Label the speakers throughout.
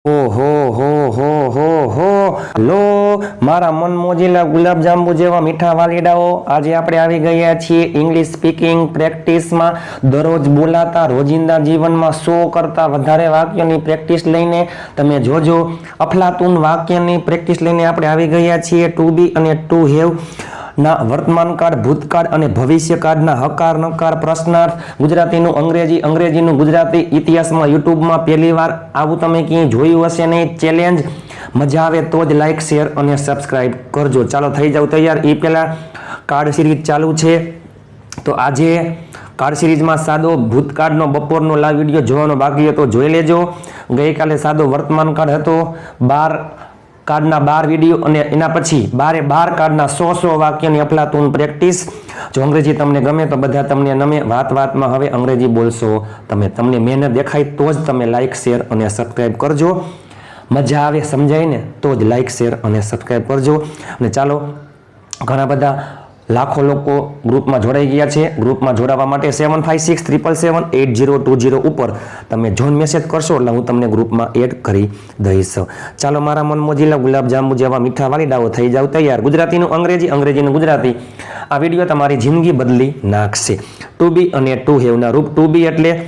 Speaker 1: ઓહો હો હો હો હો લો મારા મન મોજીલા ગુલાબજાંબુ જેવા મીઠા વાલીડાઓ, આજે આપણે આવી ગયા છીએ ઇંગ્લિશ સ્પીકિંગ પ્રેક્ટિસમાં. દરરોજ બોલાતા રોજિંદા જીવનમાં 100 કરતાં વધારે વાક્યોની પ્રેક્ટિસ લઈને તમે જોજો. અફલાતુન વાક્યની પ્રેક્ટિસ લઈને આપણે આવી ગયા છીએ. ટુ બી અને ટુ હેવ ના વર્તમાનકાળ, ભૂતકાળ અને ભવિષ્યકાળના હકાર, નકાર, પ્રશ્નાર્થ, ગુજરાતીનું અંગ્રેજી, અંગ્રેજીનું ગુજરાતી. ઇતિહાસમાં યુટ્યુબમાં પહેલી વાર આવું તમે ક્યાંય જોયું હશે નહીં. ચેલેન્જ મજા આવે તો જ લાઈક, શેર અને સબસ્ક્રાઈબ કરજો. ચાલો થઈ જાવ તૈયાર. એ પહેલાં કાર્ડ સિરીઝ ચાલુ છે, તો આજે કાર્ડ સિરીઝમાં સાદો ભૂતકાળનો બપોરનો લાઈવ વિડીયો જોવાનો બાકી હતો, જોઈ લેજો. ગઈકાલે સાદો વર્તમાનકાળ હતો, 12 કાર્ડના 12 વિડીયો, અને એના પછી 12 કાર્ડના 100 વાક્યની અફલાતુન પ્રેક્ટિસ. જો અંગ્રેજી તમને ગમે તો બધા તમને નમે. વાતમાં હવે અંગ્રેજી બોલશો તમે. તમને મહેનત દેખાય તો જ તમે લાઈક, શેર અને સબસ્ક્રાઈબ કરજો. મજા આવે, સમજાય ને તો જ લાઈક, શેર અને સબસ્ક્રાઈબ કરજો. અને ચાલો, ઘણા બધા લાખો લોકો ગ્રુપમાં જોડાઈ ગયા છે. ગ્રુપમાં જોડાવા માટે 7567778020 ઉપર તમે જોઈન મેસેજ કરશો એટલે હું તમને ગ્રુપમાં એડ કરી દઈશ. ચાલો, મારા મન મોજીલા ગુલાબજાંબુ જેવા મીઠા વાલીડાઓ, થઈ જાવ તૈયાર. ગુજરાતીનું અંગ્રેજી, અંગ્રેજીનું ગુજરાતી. આ વિડીયો તમારી જિંદગી બદલી નાખશે. ટુ બી અને ટુ હેવના રૂપ. ટુ બી એટલે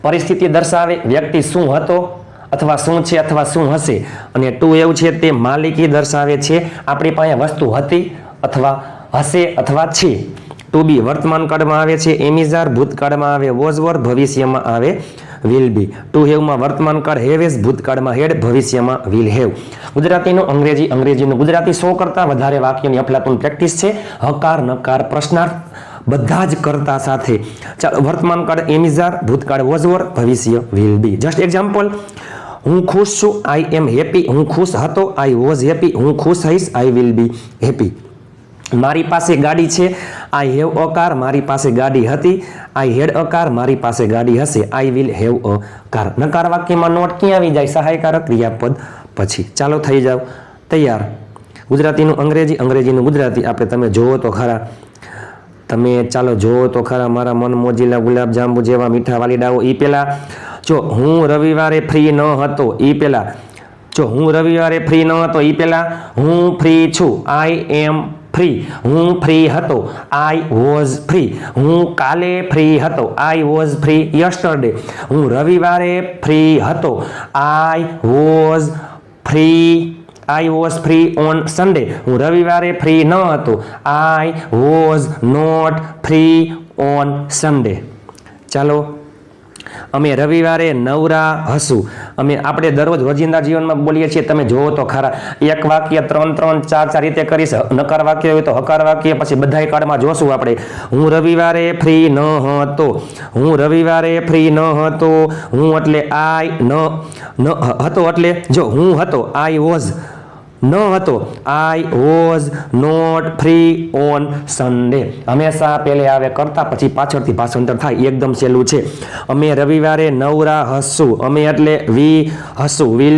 Speaker 1: પરિસ્થિતિ દર્શાવે, વ્યક્તિ શું હતો અથવા શું છે અથવા શું હશે. અને ટુ હેવ છે તે માલિકી દર્શાવે છે, આપણી પાસે વસ્તુ હતી અથવા હશે અથવા છે. ટુ બી વર્તમાન કાળમાં આવે છે એમિઝાર, ભૂતકાળમાં આવે વોઝ, ભવિષ્યમાં આવે વિલ બી. ટુ હેવમાં વર્તમાન કાળ હેવેઝ, ભૂતકાળમાં હેડ, ભવિષ્યમાં વિલ હેવ. ગુજરાતીનું અંગ્રેજી, અંગ્રેજીનું ગુજરાતી. 100 કરતાં વધારે વાક્યોની અફલાતુન પ્રેક્ટિસ છે. હકાર, નકાર, પ્રશ્નાર્થ બધા જ કરતા સાથે. ચાલો, વર્તમાન કાળ એમિઝાર, ભૂતકાળ વોઝ, ભવિષ્ય વિલ બી. જસ્ટ એક્ઝામ્પલ, હું ખુશ છું, આઈ એમ હેપી. હું ખુશ હતો, આઈ વોઝ હેપી. હું ખુશ હઈશ, આઈ વિલ બી હેપી. મારી પાસે ગાડી છે, આઈ હેવ અ કાર. મારી પાસે ગાડી હતી, આઈ હેડ અ કાર. મારી પાસે ગાડી હશે, I will have a car. નકાર વાક્યમાં નોટ ક્યાં આવી જાય? સહાયકારક ક્રિયાપદ પછી. ચાલો, થઈ જાવ તૈયાર. ગુજરાતીનું અંગ્રેજી, અંગ્રેજીનું ગુજરાતી. આપણે તમે જોવો તો ખરા, તમે ચાલો જોવો તો ખરા મારા મન મોજીલા ગુલાબજાંબુ જેવા મીઠા વાલીડાઓ. એ પહેલાં જો હું રવિવારે ફ્રી ન હતો, એ પહેલાં જો હું રવિવારે ફ્રી ન હતો, એ પહેલાં હું ફ્રી છું, આઈ એમ ફ્રી. હું ફ્રી હતો, આઈ વોઝ ફ્રી. હું કાલે ફ્રી હતો, આઈ વોઝ ફ્રી યસ્ટરડે. હું રવિવારે ફ્રી હતો, I was free on Sunday. હું રવિવારે ફ્રી ન હતો, I was not free on Sunday. ચાલો, અમે રવિવારે નવરા હશું. આપણે દરરોજ રોજિંદા જીવનમાં બોલીએ છીએ, તમે જોવો તો ખરા. એક વાક્ય 3-4 રીતે કરીશ. નકાર વાક્ય હોય તો હકાર વાક્ય, પછી બધાય કાળમાં જોશું આપણે. હું રવિવારે ફ્રી ન હતો. હું રવિવારે ફ્રી ન હતો. હું એટલે આઈ ન હતો એટલે જો હું હતો, આઈ વોઝ. ન હતો, I was not free on Sunday. હંમેશા પહેલે આવે કરતા, પછી પાછળથી ભાષાંતર થાય. એકદમ સહેલું છે. અમે રવિવારે નવરા હશું. અમે એટલે વી હશું, will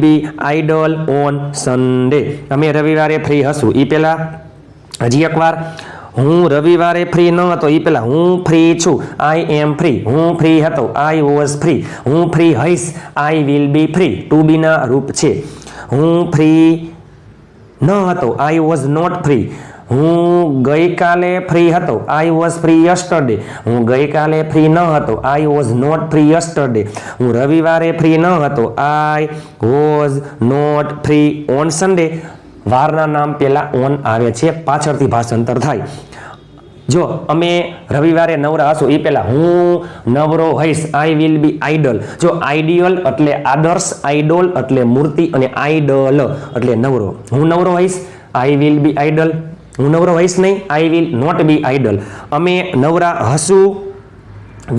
Speaker 1: be idle on Sunday. અમે રવિવારે ફ્રી હશું. એ પહેલા હજી એકવાર, હું રવિવારે ફ્રી ન હતો, એ પહેલા હું ફ્રી છું, આઈ એમ ફ્રી. હું ફ્રી હતો, આઈ વોઝ ફ્રી. હું ફ્રી હઈશ, I will be free. To be ના રૂપ છે. હું ફ્રી ન હતો, આઈ વોઝ નોટ ફ્રી. હું ગઈકાલે ફ્રી હતો, આઈ વોઝ ફ્રી યસ્ટરડે. હું ગઈકાલે ફ્રી ન હતો, I was not free yesterday. હું રવિવારે ફ્રી ન હતો, I was not free on Sunday. વારના નામ પહેલા ઓન આવે છે, પાછળથી ભાષાંતર થાય. જો અમે રવિવારે નવરા હશું, એ પહેલા હું નવરો હઈશ, આઈ વિલ બી આઈડલ. જો આઈડિયલ એટલે આદર્શ, આઈડોલ એટલે મૂર્તિ, અને આઈડલ એટલે નવરો. હું નવરો હઈશ, આઈ વિલ બી આઈડલ. હું નવરો હઈશ નહીં, I will not be idle. અમે નવરા હશું,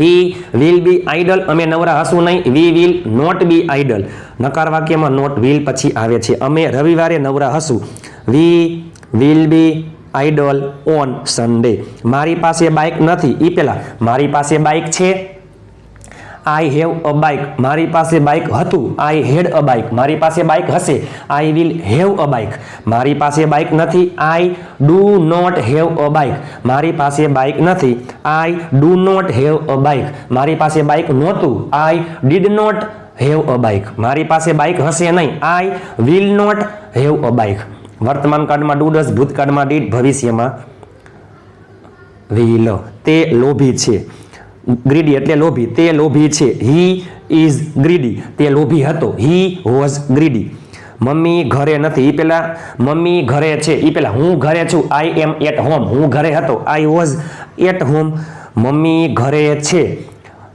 Speaker 1: વી વિલ બી આઈડલ. અમે નવરા હશું નહીં, we will not be idle. નકાર વાક્યમાં નોટ વિલ પછી આવે છે. અમે રવિવારે નવરા હશું, we will be idle on Sunday. મારી પાસે બાઇક નથી, એ પહેલા મારી પાસે બાઇક છે, આઈ હેવ અ બાઇક. મારી પાસે બાઇક હતું, આઈ હેડ અ બાઇક. મારી પાસે બાઇક હશે, I will have a bike. મારી પાસે બાઇક નથી, I do not have a bike. મારી પાસે બાઇક નથી, I do not have a bike. મારી પાસે બાઇક નહોતું, I did not have a bike, મારી પાસે બાઇક હશે નહીં. I will not have a bike. વર્તમાન કાળમાં ડુ ડઝ, ભૂતકાળમાં ડીડ, ભવિષ્યમાં વિલ. તે લોભી છે. ગ્રીડી એટલે લોભી, તે લોભી છે. હી ઇઝ ગ્રીડી, તે લોભી હતો. He was greedy. મમ્મી ઘરે નથી, એ પેલા મમ્મી ઘરે છે, એ પેલા હું ઘરે છું. આઈ એમ એટ હોમ, હું ઘરે હતો. I was at home. મમ્મી ઘરે છે.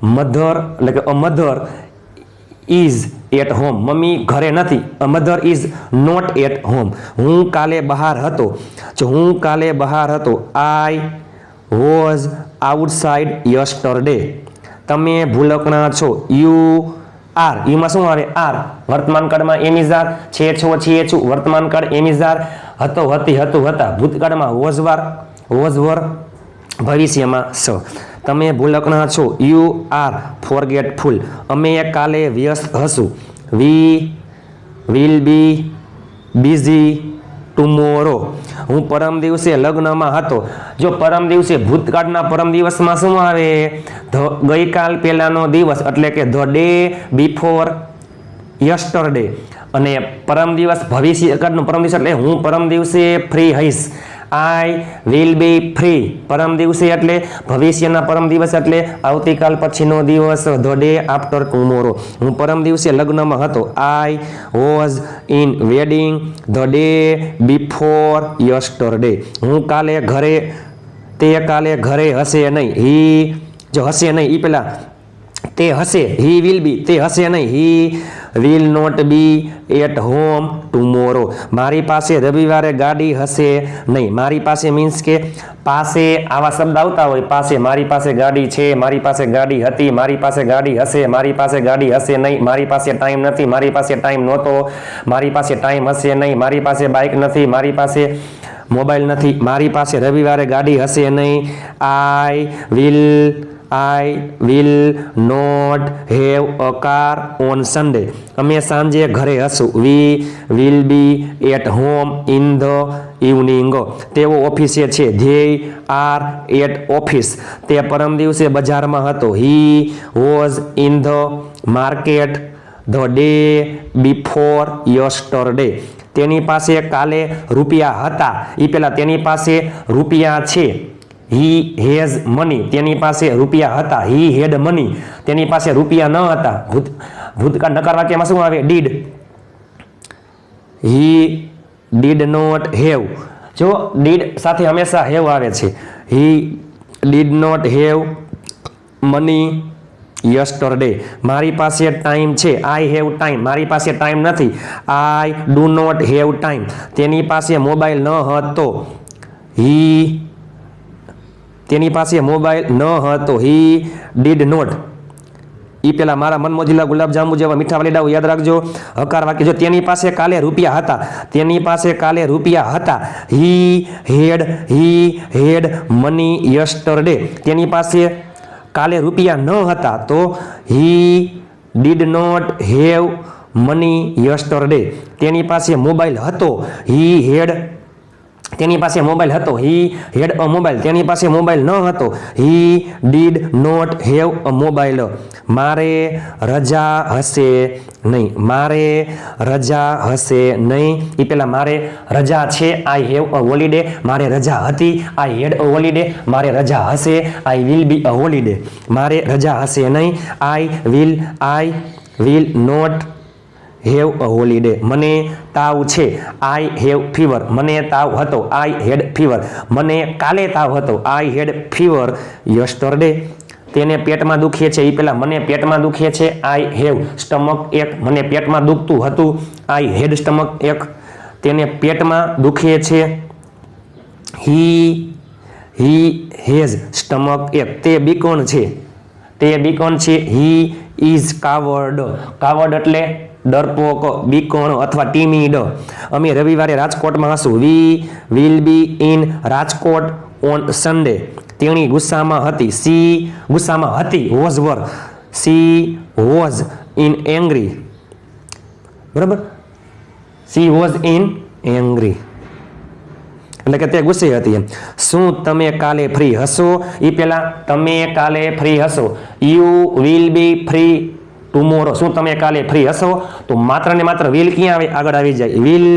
Speaker 1: મધર એટલે કે a mother is at home, મમ્મી ઘરે નથી. A mother is not at home. હું કાલે બહાર હતો, જો હું કાલે બહાર હતો. I was outside yesterday. તમે ભૂલકણા છો. યુ આર, યુમાં શું આવે? આર. વર્તમાન કાળમાં એમ ઇઝ આર, છે છો છીએ છું. વર્તમાન કાળ એમ ઇઝ આર, હતો હતી હતું હતા. ભૂતકાળમાં વોઝ વાર, વોઝ વર. ભવિષ્યમાં સ. તમે ભૂલકણા છો. You are forgetful. અમે કાલે વ્યસ્ત હશું. We will be busy tomorrow. હું પરમ દિવસે લગ્નમાં હતો. જો પરમ દિવસે ભૂતકાળના પરમ દિવસમાં શું આવે? ગઈકાલ પહેલાનો દિવસ એટલે કે ધ ડે બિફોર યસ્ટરડે. અને પરમ દિવસ ભવિષ્યકાળનો પરમ દિવસ એટલે હું પરમ દિવસે ફ્રી હઈશ. I will be free. પરમ દિવસે એટલે ભવિષ્યના પરમ દિવસ એટલે આવતીકાલ પછીનો દિવસ. The day after tomorrow. હું પરમ દિવસે લગ્નમાં હતો. I was in wedding the day before yesterday. હું કાલે ઘરે, તે કાલે ઘરે હશે નહીં. હી જો હશે નહીં, એ પેલા તે હશે. હી વિલ બી, તે હશે નહીં. He will not be at home tomorrow. મારી પાસે રવિવારે ગાડી હશે નહીં. મારી પાસે મીન્સ કે પાસે આવા શબ્દ આવતા હોય. પાસે, મારી પાસે ગાડી છે, મારી પાસે ગાડી હતી, મારી પાસે ગાડી હશે, મારી પાસે ગાડી હશે નહીં, મારી પાસે ટાઈમ નથી, મારી પાસે ટાઈમ નહોતો, મારી પાસે ટાઈમ હશે નહીં, મારી પાસે બાઇક નથી, મારી પાસે મોબાઈલ નથી, મારી પાસે રવિવારે ગાડી હશે નહીં. I will not have a car on Sunday. અમે સાંજે ઘરે હશું. We will be at home in the evening. તેઓ ઓફિસે છે. They are at office. તે પરમ દિવસે બજારમાં હતો. He was in the market the day before yesterday. તેની પાસે કાલે રૂપિયા હતા. એ પેલા તેની પાસે રૂપિયા છે. He has money. તેની પાસે રૂપિયા હતા. He had money. તેની પાસે રૂપિયા ન હતા. ભૂતકાળ નકાર વાક્યમાં શું આવે? did. He did not have. જો did સાથે હંમેશા have આવે છે. He did not have money yesterday. મારી પાસે ટાઈમ છે. I have time. મારી પાસે ટાઈમ નથી. I do not have time. તેની પાસે મોબાઈલ ન હતો. તેની પાસે મોબાઈલ ન હતો. He did not. એ પેલા મારા મનમોજીલા ગુલાબજાંબુ જેવા મીઠા વલેડાઓ યાદ રાખજો. હકાર વાક્ય. જો તેની પાસે કાલે રૂપિયા હતા. તેની પાસે કાલે રૂપિયા હતા. He had money yesterday. તેની પાસે કાલે રૂપિયા ન હતા. તો he did not have money yesterday. તેની પાસે મોબાઈલ હતો. હી હેડ. તેની પાસે મોબાઈલ હતો. He had a mobile. તેની પાસે મોબાઈલ ન હતો. He did not have a mobile. મારે રજા હશે નહીં. મારે રજા હશે નહીં. એ પેલા મારે રજા છે. I have a holiday. મારે રજા હતી. I had a holiday. મારે રજા હશે. I will be a holiday. મારે રજા હશે નહીં. I will not have a holiday. મને તાવ છે. I have fever. મને તાવ હતો. I had fever. મને કાલે તાવ હતો. I had fever yesterday. તેને પેટમાં દુખે છે. એ પેલા મને પેટમાં દુખે છે. આઈ હેવ સ્ટમક એક. મને પેટમાં દુખતું હતું. આઈ હેડ સ્ટમક એક. તેને પેટમાં દુખે છે. હી હેઝ સ્ટમક એક. તે બીકોણ છે. He is કાવર્ડ. કાવર્ડ એટલે ડરપોક, બીકોણ અથવા ટીમીડ. અમે રવિવારે રાજકોટમાં હશું. We will be in Rajkot on Sunday. તેણી ગુસ્સામાં હતી. સી ગુસ્સામાં હતી. Was were. She was in angry. બરાબર. સી વોઝ ઇન એંગ્રી એટલે કે તે ગુસ્સે હતી એમ. શું તમે કાલે ફ્રી હશો? એ પેલા તમે કાલે ફ્રી હશો. You will be free tomorrow. શું તમે કાલે ફ્રી હશો? તો માત્ર ને માત્ર વિલ ક્યાં આવે? આગળ આવી જાય. વિલ,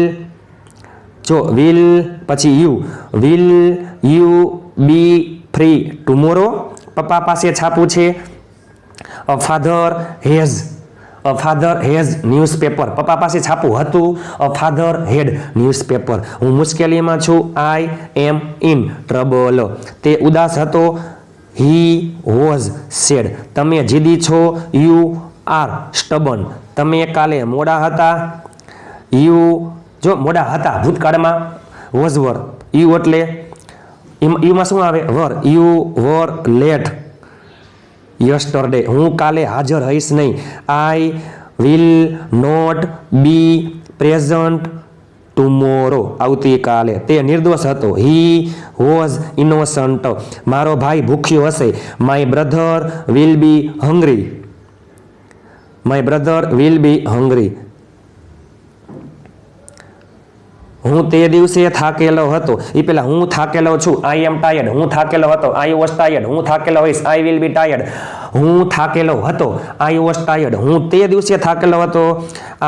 Speaker 1: જો વિલ પછી will you be free tomorrow? પપ્પા પાસે છાપું છે. Father has newspaper. પપ્પા પાસે છાપું હતું. Father had newspaper. હું મુશ્કેલીમાં છું. I am in trouble. તે ઉદાસ હતો. He was sad. તમે જીદી છો. You are stubborn. તમે કાલે મોડા હતા. યુ, જો મોડા હતા ભૂતકાળમાં વોઝ વર. યુ એટલે યુમાં શું આવે? Were. You were late yesterday. હું કાલે હાજર હઈશ નહીં. I will not be present tomorrow. આવતીકાલે. તે નિર્દોષ હતો. He was innocent. મારો ભાઈ ભૂખ્યો હશે. My brother will be hungry. હું તે દિવસે થાકેલો હતો. એ પેલા હું થાકેલો છું. I am tired. હું થાકેલો હતો. I was tired. હું થાકેલો હોઈશ. I will be tired. હું થાકેલો હતો. I was tired. હું તે દિવસે થાકેલો હતો.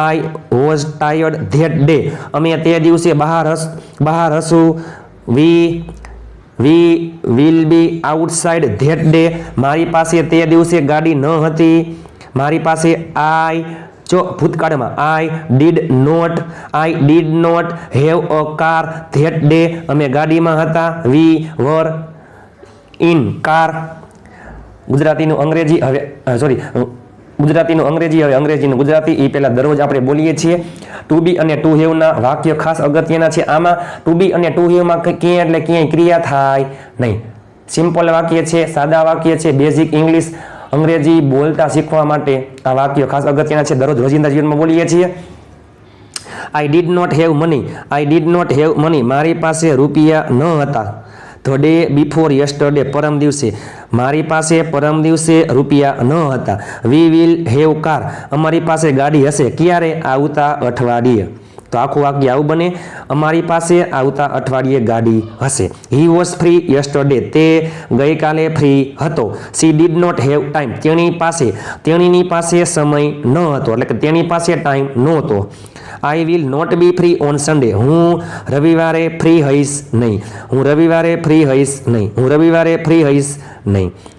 Speaker 1: I was tired that day. અમે તે દિવસે બહાર હશું. We will be outside that day. મારી પાસે તે દિવસે ગાડી ન હતી. મારી પાસે જો ભૂતકાળમાં I did not have a car that day. અમે ગાડીમાં હતા. વી વર ઇન કાર. ગુજરાતીનું અંગ્રેજી હવે અંગ્રેજીનું ગુજરાતી. એ પહેલા દરરોજ આપણે બોલીએ છીએ. ટુ બી અને ટુ હેવના વાક્ય ખાસ અગત્યના છે. આમાં ટુ બી અને ટુ હેવમાં ક્યાંય એટલે ક્યાંય ક્રિયા થાય નહીં. સિમ્પલ વાક્ય છે, સાદા વાક્ય છે. બેઝિક ઇંગ્લિશ અંગ્રેજી બોલતા શીખવા માટે આ વાક્યો ખાસ અગત્યના છે. દરરોજ રોજિંદા જીવનમાં બોલીએ છીએ. I did not have money. મારી પાસે રૂપિયા ન હતા. The day before yesterday. પરમ દિવસે. મારી પાસે પરમ દિવસે રૂપિયા ન હતા. We will have car. અમારી પાસે ગાડી હશે. ક્યારે? આવતા અઠવાડિયે. તો આખું વાક્ય આવું બને. અમારી પાસે આવતા અઠવાડિયે ગાડી હશે. He was free yesterday. તે ગઈકાલે ફ્રી હતો. She did not have time. તેણીની પાસે સમય ન હતો, એટલે કે તેની પાસે ટાઈમ નહોતો. I will not be free on Sunday. હું રવિવારે ફ્રી હઈશ નહીં.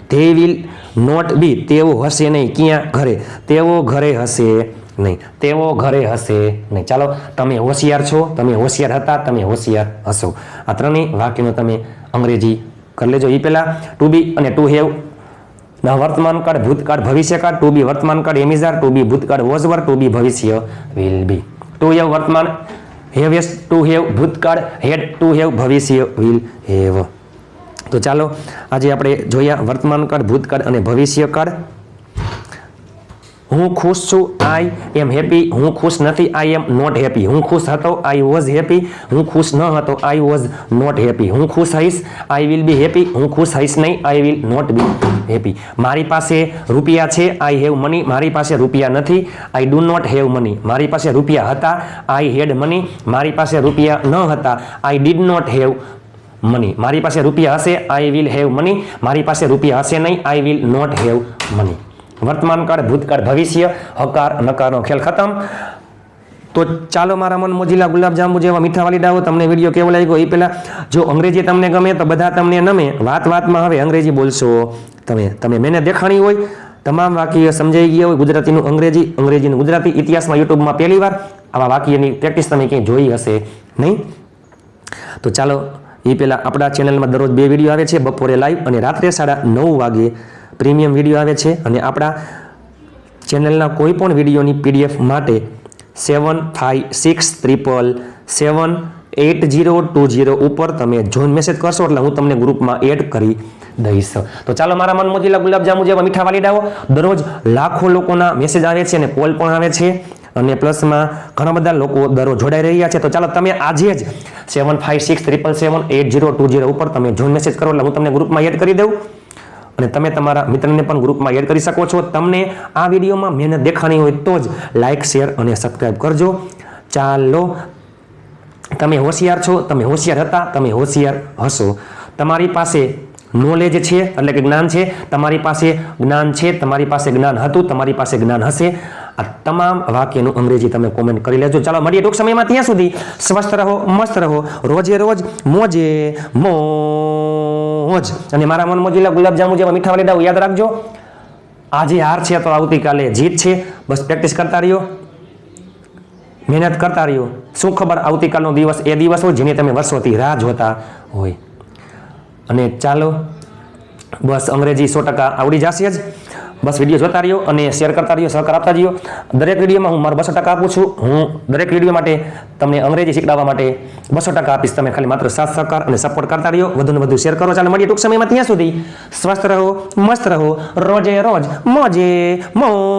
Speaker 1: They will not be. તેઓ હશે નહીં. ક્યાં? ઘરે. તેઓ ઘરે હશે નહીં. ચાલો, તમે હોશિયાર છો, તમે હોશિયાર હતા, તમે હોશિયાર હશો. આ ત્રણેય વાક્યનો તમે અંગ્રેજી કરી લેજો. એ પહેલા ટુ બી અને ટુ હેવ ના વર્તમાન કાળ, ભૂતકાળ, ભવિષ્યકાળ. ટુ બી વર્તમાન કાળ એમિઝાર. ટુ બી ભૂતકાળ વોઝ વર. ટુ બી ભવિષ્ય વિલ બી. ટુ હેવ વર્તમાન, હેવ એસ ટુ હેવ ભૂતકાળ, હેડ ટુ હેવ ભવિષ્ય વિલ હેવ. તો ચાલો આજે આપણે જોયા વર્તમાન કાળ, ભૂતકાળ અને ભવિષ્યકાળ. હું ખુશ છું. I am happy. હું ખુશ નથી. I am not happy. હું ખુશ હતો. I was happy. હું ખુશ ન હતો. I was not happy. હું ખુશ હઈશ. I will B happy. હું ખુશ હઈશ નહીં. I will not be happy. મારી પાસે રૂપિયા છે. I have money. મારી પાસે રૂપિયા નથી. I do not have money. મારી પાસે રૂપિયા હતા. I had money. મારી પાસે રૂપિયા ન હતા. I did not have money. મારી પાસે રૂપિયા હશે. I will have money. મારી પાસે રૂપિયા હશે નહીં. I will not have money. વર્તમાન કાળ, ભૂતકાળ, ભવિષ્ય, હકાર નકારનો ખેલ ખતમ. તો ચાલો મારા મન મોજીલા ગુલાબજાંબુ જેવા મીઠા વાલીડાઓ, તમને વિડીયો કેવો લાગ્યો એ પહેલાં જો અંગ્રેજી તમને ગમે તો બધા તમને નમે. વાતમાં હવે અંગ્રેજી બોલશો તમે મેને દેખાણી હોય, તમામ વાક્ય સમજાઈ ગયા હોય. ગુજરાતીનું અંગ્રેજી, અંગ્રેજીનું ગુજરાતી. ઇતિહાસમાં યુટ્યુબમાં પહેલી વાર આવા વાક્યની પ્રેક્ટિસ તમે ક્યાંય જોઈ હશે નહીં. તો ચાલો એ પહેલાં આપણા ચેનલમાં દરરોજ 2 વિડીયો આવે છે, બપોરે લાઈવ અને રાત્રે 9:30 વાગે પ્રીમિયમ વિડીયો આવે છે. અને આપણા ચેનલના કોઈ પણ વિડીયોની PDF માટે 7563778020 ઉપર તમે જોઈન મેસેજ કરશો એટલે હું તમને ગ્રુપમાં એડ કરી દઈશ. તો ચાલો મારા મન મોજીલા ગુલાબજાંબુ જેવા મીઠા વાલીડાઓ, દરરોજ લાખો લોકોના મેસેજ આવે છે અને કોલ પણ આવે છે અને પ્લસમાં ઘણા બધા લોકો દરરોજ જોડાઈ રહ્યા છે. તો ચાલો તમે આજે જ 7563778020 ઉપર તમે જોઈન મેસેજ કરો એટલે હું તમને ગ્રુપમાં એડ કરી દઉં અને તમે તમારા મિત્રને પણ ગ્રુપમાં એડ કરી શકો છો. તમને આ વિડીયોમાં મહેનત દેખાણી હોય તો જ લાઇક, શેર અને સબસ્ક્રાઈબ કરજો. ચાલો, તમે હોશિયાર છો, તમે હોશિયાર હતા, તમે હોશિયાર હશો. તમારી પાસે નોલેજ છે એટલે કે જ્ઞાન છે, તમારી પાસે જ્ઞાન છે, તમારી પાસે જ્ઞાન હતું, તમારી પાસે જ્ઞાન હશે. આ તમામ વાક્યનું અંગ્રેજી તમે કોમેન્ટ કરી લેજો. ચાલો મળીએ ટૂંક સમયમાં. ત્યાં સુધી સ્વસ્થ રહો, મસ્ત રહો, રોજે રોજ મોજે મોજ. અને મારા મન મોજીલા ગુલાબજાંબુ જેવા મીઠા વાલીડાઓ યાદ રાખજો. આજે હાર છે તો આવતીકાલે જીત છે. બસ પ્રેક્ટિસ કરતા રહ્યો, મહેનત કરતા રહ્યો. શું ખબર આવતીકાલનો દિવસ એ દિવસ હોય જેની તમે વર્ષોથી રાહ જોતા હોય. અને ચાલો બસ અંગ્રેજી 100% આવડી જશે જ. બસ વિડીયો જોતા રહ્યો અને શેર કરતા રહ્યો, સહકાર આપતા રહ્યો. દરેક વિડીયોમાં હું મારો 200% આપું છું. હું દરેક વિડીયો માટે તમને અંગ્રેજી શીખડાવવા માટે 200% આપીશ. તમે ખાલી માત્ર સાથ સહકાર અને સપોર્ટ કરતા રહ્યો, વધુને વધુ શેર કરો. ચાલો મળીએ ટૂંક સમયમાં. ત્યાં સુધી સ્વસ્થ રહો, મસ્ત રહો, રોજે રોજ મોજે મોજ.